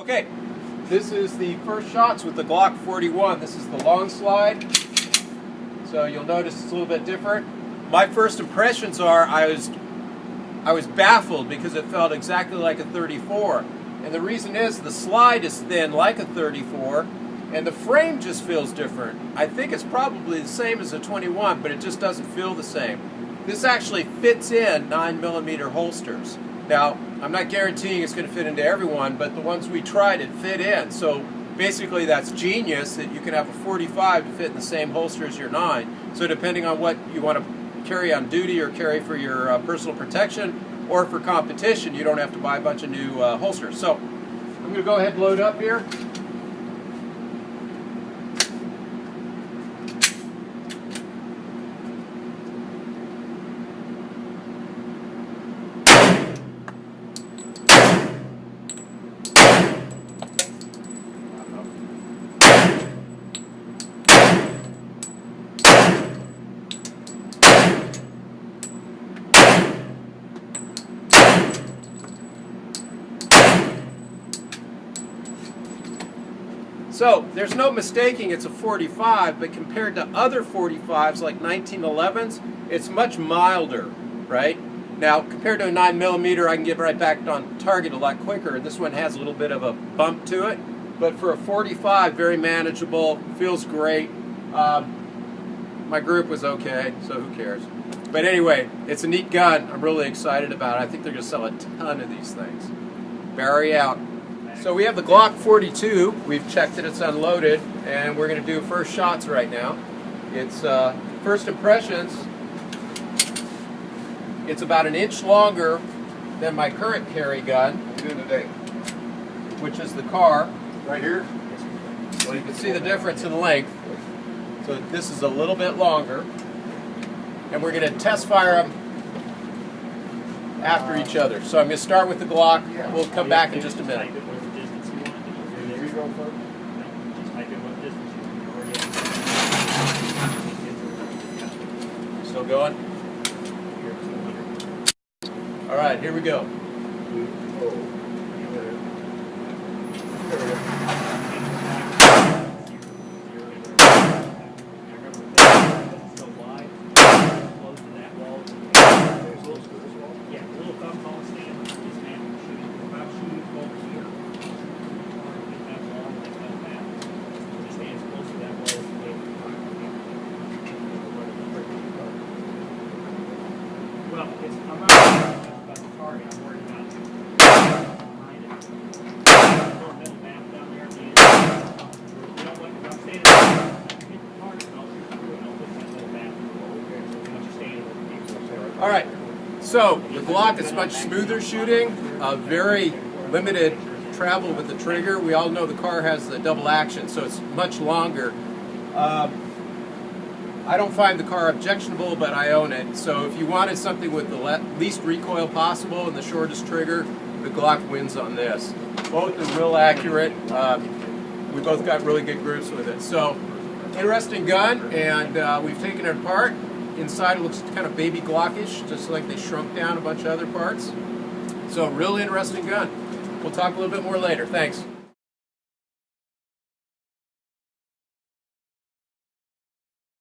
Okay, this is the first shots with the Glock 41. This is the long slide, so you'll notice it's a little bit different. My first impressions are I was baffled because it felt exactly like a 34. And the reason is the slide is thin like a 34, and the frame just feels different. I think it's probably the same as a 21, but it just doesn't feel the same. This actually fits in 9mm holsters. Now, I'm not guaranteeing it's going to fit into everyone, but the ones we tried, it fit in. So basically that's genius that you can have a 45 to fit in the same holster as your 9. So depending on what you want to carry on duty or carry for your personal protection or for competition, you don't have to buy a bunch of new holsters. So I'm going to go ahead and load up here. So there's no mistaking it's a 45, but compared to other 45s like 1911s, it's much milder, right? Now, compared to a 9mm, I can get right back on target a lot quicker. This one has a little bit of a bump to it, but for a 45, very manageable, feels great. My group was okay, so who cares? But anyway, it's a neat gun. I'm really excited about it. I think they're going to sell a ton of these things. Barry out. So we have the Glock 42. We've checked it, it's unloaded, and we're going to do first shots right now. It's first impressions. It's about an inch longer than my current carry gun, which is the car. Right here? Well, you can see the difference in length. So this is a little bit longer. And we're going to test fire them after each other. So I'm going to start with the Glock. We'll come back in just a minute. Still going? All right, here we go. Well, I'm not about the target, I'm worried about behind it. Little middle map down there at the end. You know what, if I'm standing there, I can hit the target and I'll shoot through and I'll put that little map once you're standing with people. All right, so the Glock is much smoother shooting, very limited travel with the trigger. We all know the car has the double action, so it's much longer. I don't find the car objectionable, but I own it. So if you wanted something with the least recoil possible and the shortest trigger, the Glock wins on this. Both are real accurate. We both got really good groups with it. So interesting gun, and we've taken it apart. Inside it looks kind of baby Glockish, just like they shrunk down a bunch of other parts. So real interesting gun. We'll talk a little bit more later. Thanks.